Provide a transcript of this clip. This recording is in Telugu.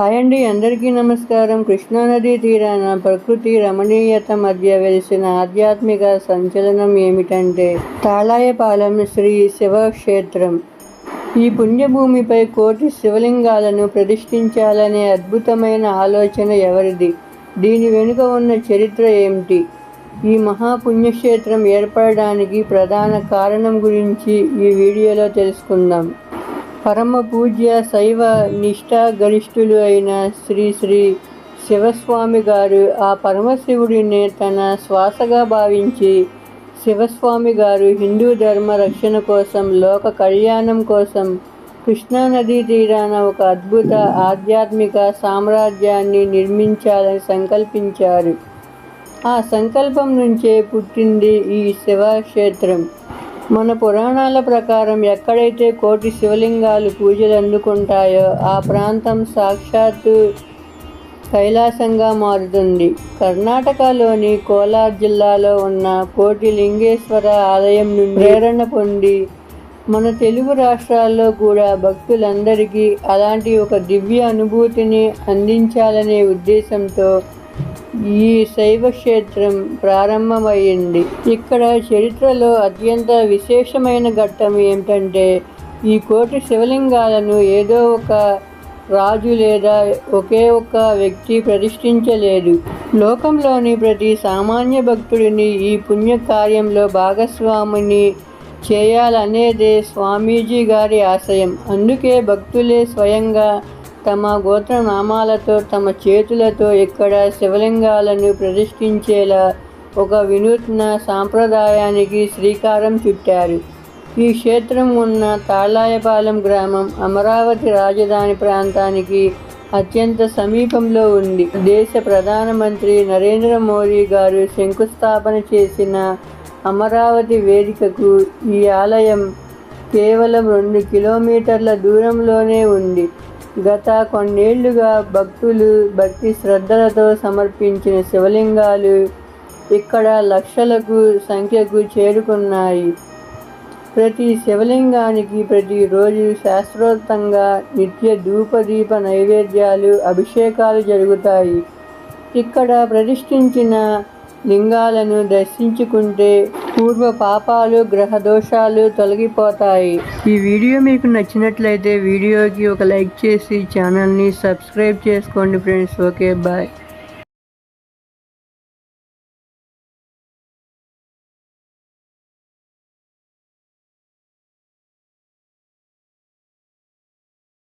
హాయ్ అండి, అందరికీ నమస్కారం. కృష్ణానదీ తీరాన ప్రకృతి రమణీయత మధ్య వెలిసిన ఆధ్యాత్మిక సంచలనం ఏమిటంటే తాళాయపాలెం శ్రీ శివక్షేత్రం. ఈ పుణ్యభూమిపై కోటి శివలింగాలను ప్రతిష్ఠించాలనే అద్భుతమైన ఆలోచన ఎవరిది? దీని వెనుక ఉన్న చరిత్ర ఏమిటి? ఈ మహాపుణ్యక్షేత్రం ఏర్పడడానికి ప్రధాన కారణం గురించి ఈ వీడియోలో తెలుసుకుందాం. పరమ పూజ్య శైవ నిష్ఠా గరిష్ఠులు అయిన శ్రీ శ్రీ శివస్వామి గారు ఆ పరమశివుడిని తన శ్వాసగా భావించి శివస్వామి గారు హిందూ ధర్మ రక్షణ కోసం, లోక కళ్యాణం కోసం కృష్ణానదీ తీరాన ఒక అద్భుత ఆధ్యాత్మిక సామ్రాజ్యాన్ని నిర్మించాలని సంకల్పించారు. ఆ సంకల్పం నుంచే పుట్టింది ఈ శివక్షేత్రం. మన పురాణాల ప్రకారం ఎక్కడైతే కోటి శివలింగాలు పూజలు అందుకుంటాయో ఆ ప్రాంతం సాక్షాత్తు కైలాసంగా మారుతుంది. కర్ణాటకలోని కోలార్ జిల్లాలో ఉన్న కోటి లింగేశ్వర ఆలయం నుండి ప్రేరణ పొంది మన తెలుగు రాష్ట్రాల్లో కూడా భక్తులందరికీ అలాంటి ఒక దివ్య అనుభూతిని అందించాలనే ఉద్దేశంతో ఈ శైవ క్షేత్రం ప్రారంభమైంది. ఇక్కడ చరిత్రలో అత్యంత విశేషమైన ఘట్టం ఏమిటంటే ఈ కోటి శివలింగాలను ఏదో ఒక రాజు లేదా ఒకే ఒక్క వ్యక్తి ప్రతిష్ఠించలేదు. లోకంలోని ప్రతి సామాన్య భక్తుడిని ఈ పుణ్య కార్యంలో భాగస్వామిని చేయాలనేదే స్వామీజీ గారి ఆశయం. అందుకే భక్తులే స్వయంగా తమ గోత్రనామాలతో తమ చేతులతో ఇక్కడ శివలింగాలను ప్రతిష్ఠించేలా ఒక వినూత్న సాంప్రదాయానికి శ్రీకారం చుట్టారు. ఈ క్షేత్రం ఉన్న తాళాయపాలెం గ్రామం అమరావతి రాజధాని ప్రాంతానికి అత్యంత సమీపంలో ఉంది. దేశ ప్రధానమంత్రి నరేంద్ర మోదీ గారు శంకుస్థాపన చేసిన అమరావతి వేదికకు ఈ ఆలయం కేవలం 2 కిలోమీటర్ల దూరంలోనే ఉంది. గత కొన్నేళ్లుగా భక్తులు భక్తి శ్రద్ధలతో సమర్పించిన శివలింగాలు ఇక్కడ లక్షలకు సంఖ్యకు చేరుకున్నాయి. ప్రతి శివలింగానికి ప్రతిరోజు శాస్త్రోక్తంగా నిత్య ధూపదీప నైవేద్యాలు, అభిషేకాలు జరుగుతాయి. ఇక్కడ ప్రతిష్ఠించిన లింగాలను దర్శించుకుంటే పూర్వ పాపాలు, గ్రహ దోషాలు తొలగిపోతాయి. ఈ వీడియో మీకు నచ్చినట్లయితే వీడియోకి ఒక లైక్ చేసి ఛానల్ని సబ్స్క్రైబ్ చేసుకోండి ఫ్రెండ్స్. Okay, bye.